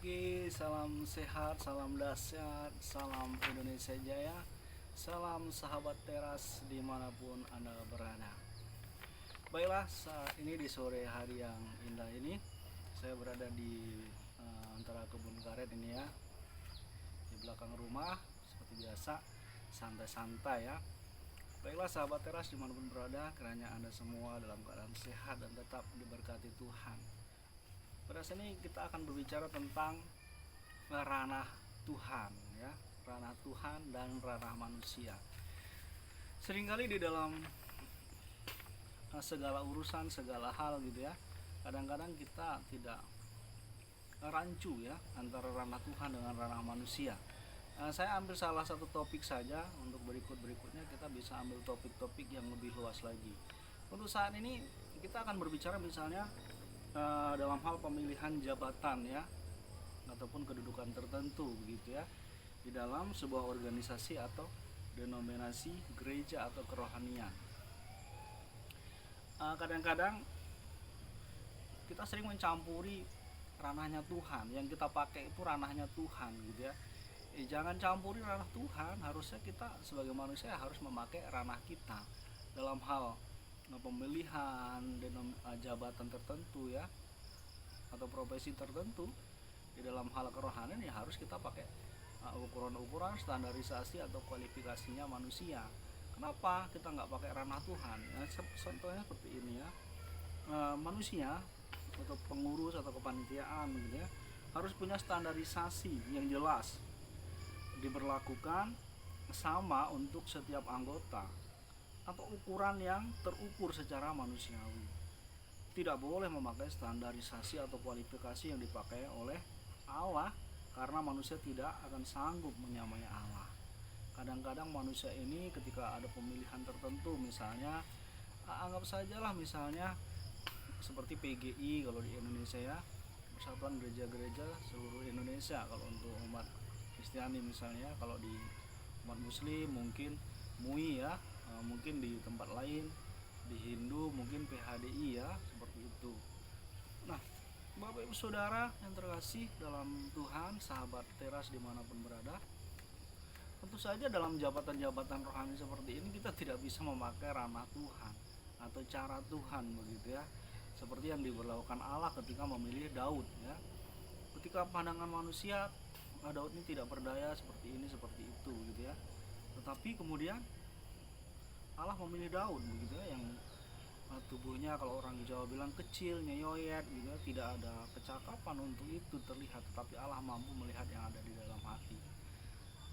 pagi, salam sehat, salam dahsyat, salam Indonesia Jaya, salam sahabat teras dimanapun Anda berada. Baiklah, saat ini di sore hari yang indah ini, saya berada di antara kebun karet ini ya, di belakang rumah, seperti biasa, santai-santai ya. Baiklah sahabat teras dimanapun berada, kiranya Anda semua dalam keadaan sehat dan tetap diberkati Tuhan. Pada sini kita akan berbicara tentang ranah Tuhan ya, ranah Tuhan dan ranah manusia. Seringkali di dalam segala urusan, segala hal gitu ya, kadang-kadang kita tidak rancu ya antara ranah Tuhan dengan ranah manusia. Saya ambil salah satu topik saja, untuk berikutnya kita bisa ambil topik-topik yang lebih luas lagi. Untuk saat ini kita akan berbicara misalnya dalam hal pemilihan jabatan ya, ataupun kedudukan tertentu begitu ya, di dalam sebuah organisasi atau denominasi gereja atau kerohanian. Kadang-kadang kita sering mencampuri ranahnya Tuhan, yang kita pakai itu ranahnya Tuhan gitu ya. Jangan campuri ranah Tuhan. Harusnya kita sebagai manusia harus memakai ranah kita dalam hal pemilihan jabatan tertentu ya, atau profesi tertentu di dalam hal kerohanian ya, harus kita pakai ukuran-ukuran, standarisasi atau kualifikasinya manusia. Kenapa kita nggak pakai ranah Tuhan? Contohnya seperti ini ya, manusia atau pengurus atau kepanitiaan gitu ya, harus punya standarisasi yang jelas, diberlakukan sama untuk setiap anggota, atau ukuran yang terukur secara manusiawi. Tidak boleh memakai standarisasi atau kualifikasi yang dipakai oleh Allah, karena manusia tidak akan sanggup menyamai Allah. Kadang-kadang manusia ini ketika ada pemilihan tertentu, misalnya anggap sajalah misalnya seperti PGI kalau di Indonesia ya, Persatuan Gereja-Gereja Seluruh Indonesia kalau untuk umat Kristiani misalnya. Kalau di umat Muslim mungkin MUI ya, mungkin di tempat lain di Hindu mungkin PHDI ya, seperti itu. Nah, Bapak Ibu Saudara yang terkasih dalam Tuhan, sahabat teras dimanapun berada, tentu saja dalam jabatan-jabatan rohani seperti ini kita tidak bisa memakai ranah Tuhan atau cara Tuhan begitu ya, seperti yang diberlakukan Allah ketika memilih Daud ya. Ketika pandangan manusia, Daud ini tidak berdaya, seperti ini seperti itu gitu ya, tetapi kemudian Allah memilih Daud begitu ya, yang tubuhnya kalau orang di Jawa bilang kecil, nyeyoyet gitu ya, tidak ada kecakapan untuk itu terlihat, tetapi Allah mampu melihat yang ada di dalam hati.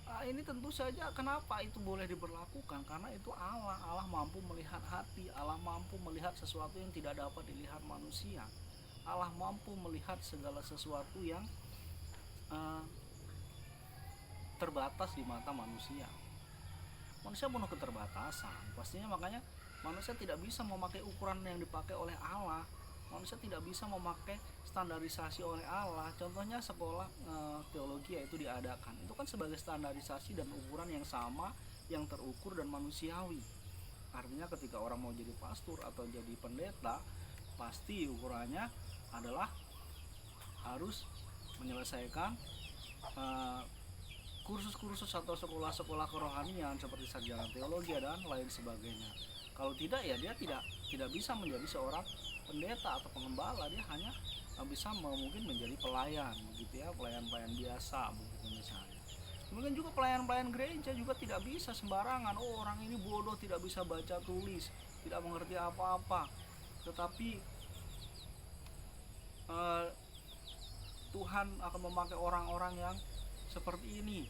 Ini tentu saja kenapa itu boleh diberlakukan, karena itu Allah mampu melihat hati, Allah mampu melihat sesuatu yang tidak dapat dilihat manusia. Allah mampu melihat segala sesuatu yang terbatas di mata manusia. Manusia penuh keterbatasan pastinya, makanya manusia tidak bisa memakai ukuran yang dipakai oleh Allah. Manusia tidak bisa memakai standarisasi oleh Allah. Contohnya sekolah teologi yaitu diadakan, itu kan sebagai standarisasi dan ukuran yang sama, yang terukur dan manusiawi. Artinya ketika orang mau jadi pastor atau jadi pendeta, pasti ukurannya adalah harus menyelesaikan kursus-kursus atau sekolah-sekolah kerohanian seperti sarjana teologi dan lain sebagainya. Kalau tidak ya dia tidak bisa menjadi seorang pendeta atau pengembala. Dia hanya bisa mungkin menjadi pelayan begitu ya, pelayan-pelayan biasa begitu misalnya. Mungkin juga pelayan-pelayan gereja juga tidak bisa sembarangan. Oh, orang ini bodoh, tidak bisa baca tulis, tidak mengerti apa-apa. Tetapi Tuhan akan memakai orang-orang yang seperti ini.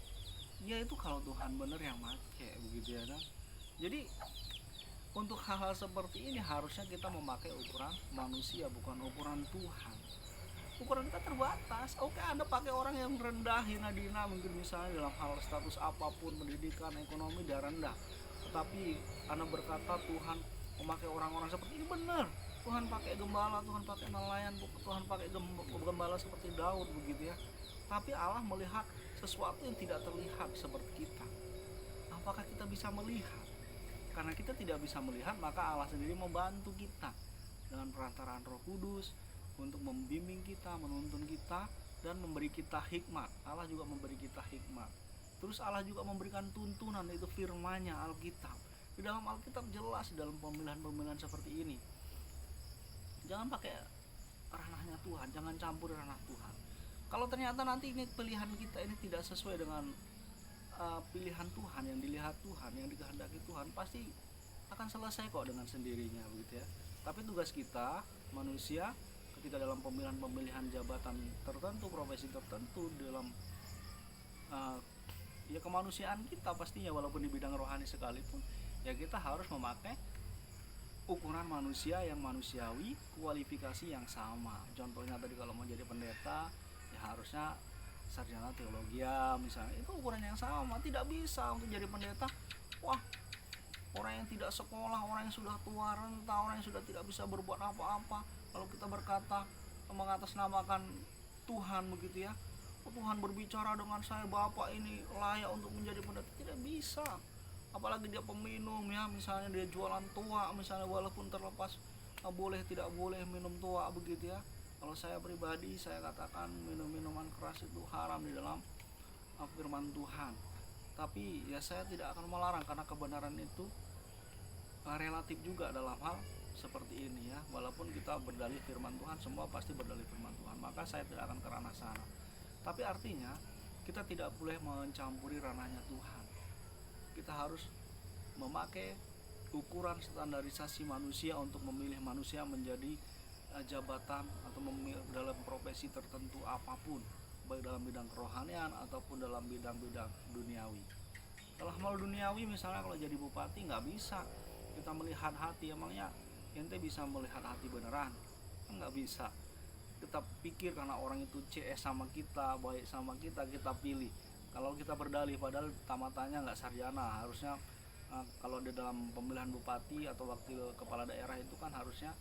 Ya itu kalau Tuhan bener yang make begitu ya kan. Jadi untuk hal-hal seperti ini harusnya kita memakai ukuran manusia, bukan ukuran Tuhan. Ukuran kita terbatas. Oke, Anda pakai orang yang rendah, hina dina mungkin misalnya dalam hal status apapun, pendidikan, ekonomi dia rendah, tetapi Anda berkata Tuhan memakai orang-orang seperti ini, benar. Tuhan pakai gembala, Tuhan pakai nelayan, Tuhan pakai gembala seperti Daud begitu ya. Tapi Allah melihat sesuatu yang tidak terlihat seperti kita. Apakah kita bisa melihat? Karena kita tidak bisa melihat, maka Allah sendiri membantu kita dengan perantaraan Roh Kudus untuk membimbing kita, menuntun kita dan memberi kita hikmat. Allah juga memberi kita hikmat. Terus Allah juga memberikan tuntunan, yaitu firman-Nya, Alkitab. Di dalam Alkitab jelas dalam pemilihan-pemilihan seperti ini. Jangan pakai ranahnya Tuhan, jangan campur ranah Tuhan. Kalau ternyata nanti ini pilihan kita ini tidak sesuai dengan pilihan Tuhan, yang dilihat Tuhan, yang dikehendaki Tuhan, pasti akan selesai kok dengan sendirinya, begitu ya. Tapi tugas kita manusia ketika dalam pemilihan jabatan tertentu, profesi tertentu, dalam ya kemanusiaan kita pastinya, walaupun di bidang rohani sekalipun, ya kita harus memakai ukuran manusia yang manusiawi, kualifikasi yang sama. Contohnya tadi kalau mau jadi pendeta, ya harusnya sarjana teologi misalnya, itu ukuran yang sama. Tidak bisa untuk jadi pendeta, wah, orang yang tidak sekolah, orang yang sudah tua renta, orang yang sudah tidak bisa berbuat apa-apa, kalau kita berkata mengatasnamakan Tuhan, begitu ya, Tuhan berbicara dengan saya, Bapak ini layak untuk menjadi pendeta, tidak bisa. Apalagi dia peminum, ya, misalnya dia jualan tua misalnya, walaupun terlepas boleh tidak boleh minum tua, begitu ya. Kalau saya pribadi, saya katakan minum-minuman keras itu haram di dalam firman Tuhan. Tapi ya saya tidak akan melarang, karena kebenaran itu relatif juga dalam hal seperti ini ya. Walaupun kita berdalih firman Tuhan, semua pasti berdalih firman Tuhan, maka saya tidak akan ke ranah sana. Tapi artinya kita tidak boleh mencampuri ranahnya Tuhan. Kita harus memakai ukuran standarisasi manusia untuk memilih manusia menjadi jabatan atau dalam profesi tertentu apapun, baik dalam bidang kerohanian ataupun dalam bidang-bidang duniawi. Dalam hal duniawi misalnya kalau jadi bupati, nggak bisa kita melihat hati. Emangnya ente bisa melihat hati beneran? Nggak bisa. Kita pikir karena orang itu CS sama kita, baik sama kita, kita pilih. Kalau kita berdalih padahal tamatannya nggak sarjana, harusnya kalau di dalam pemilihan bupati atau wakil kepala daerah itu kan harusnya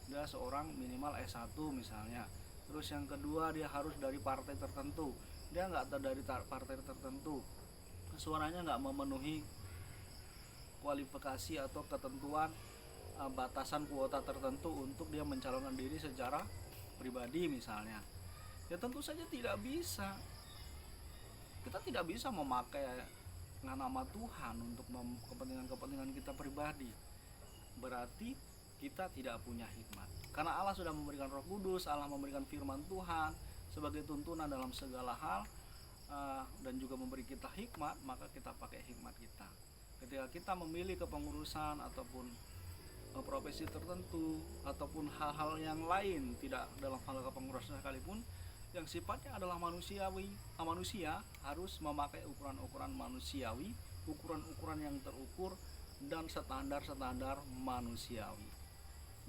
dia seorang minimal S1 misalnya. Terus yang kedua, dia harus dari partai tertentu. Dia nggak dari partai tertentu, suaranya nggak memenuhi kualifikasi atau ketentuan batasan kuota tertentu untuk dia mencalonkan diri secara pribadi misalnya, ya tentu saja tidak bisa. Kita tidak bisa memakai nama Tuhan untuk kepentingan-kepentingan kita pribadi. Berarti kita tidak punya hikmat. Karena Allah sudah memberikan Roh Kudus, Allah memberikan firman Tuhan sebagai tuntunan dalam segala hal, dan juga memberi kita hikmat, maka kita pakai hikmat kita. Ketika kita memilih kepengurusan ataupun profesi tertentu ataupun hal-hal yang lain, tidak dalam hal kepengurusan sekalipun, yang sifatnya adalah manusiawi, manusia harus memakai ukuran-ukuran manusiawi, ukuran-ukuran yang terukur dan standar-standar manusiawi.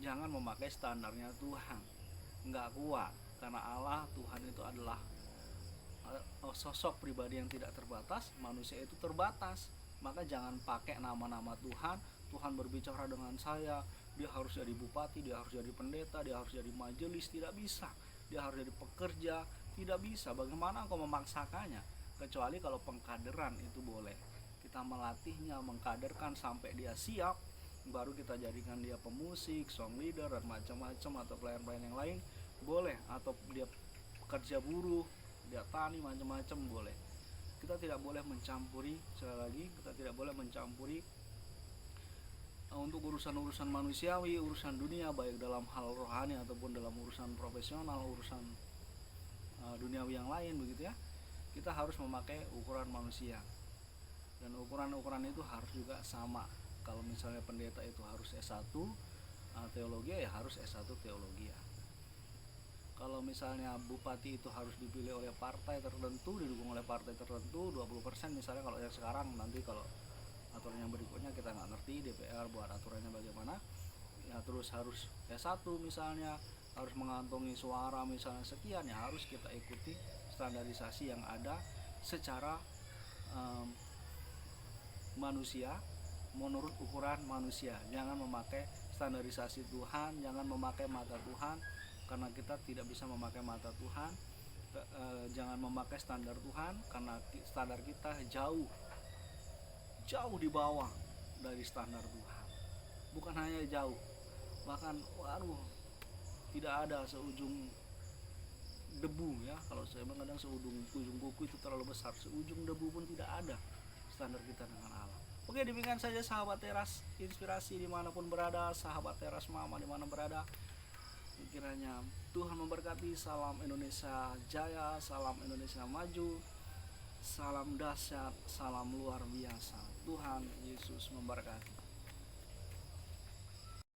Jangan memakai standarnya Tuhan, nggak kuat. Karena Allah, Tuhan itu adalah sosok pribadi yang tidak terbatas, manusia itu terbatas. Maka jangan pakai nama-nama Tuhan. Tuhan berbicara dengan saya, dia harus jadi bupati, dia harus jadi pendeta, dia harus jadi majelis, tidak bisa. Dia harus jadi pekerja, tidak bisa. Bagaimana kau memaksakannya? Kecuali kalau pengkaderan itu boleh. Kita melatihnya, mengkaderkan sampai dia siap, baru kita jadikan dia pemusik, song leader, dan macam-macam, atau pelayan-pelayan yang lain boleh, atau dia pekerja buruh, dia tani, macam-macam boleh. Kita tidak boleh mencampuri, sekali lagi, kita tidak boleh mencampuri untuk urusan-urusan manusiawi, urusan dunia, baik dalam hal rohani ataupun dalam urusan profesional, urusan duniawi yang lain, begitu ya. Kita harus memakai ukuran manusia, dan ukuran-ukuran itu harus juga sama. Kalau misalnya pendeta itu harus S1 teologi, ya harus S1 teologi ya. Kalau misalnya bupati itu harus dipilih oleh partai tertentu, didukung oleh partai tertentu 20% misalnya, kalau yang sekarang, nanti kalau aturan yang berikutnya kita nggak ngerti, DPR buat aturannya bagaimana ya. Terus harus S1 misalnya, harus mengantongi suara misalnya sekian, ya harus kita ikuti standarisasi yang ada secara manusia, menurut ukuran manusia. Jangan memakai standarisasi Tuhan, jangan memakai mata Tuhan, karena kita tidak bisa memakai mata Tuhan. Jangan memakai standar Tuhan, karena standar kita jauh di bawah dari standar Tuhan. Bukan hanya jauh, bahkan tidak ada seujung debu ya. Kalau saya bilang kadang ujung kuku itu terlalu besar, seujung debu pun tidak ada standar kita dengan Allah. Oke, demikian saja sahabat Teras Inspirasi dimanapun berada, sahabat Teras Mama dimana berada. Kiranya Tuhan memberkati. Salam Indonesia Jaya, salam Indonesia Maju, salam dahsyat, salam luar biasa. Tuhan Yesus memberkati.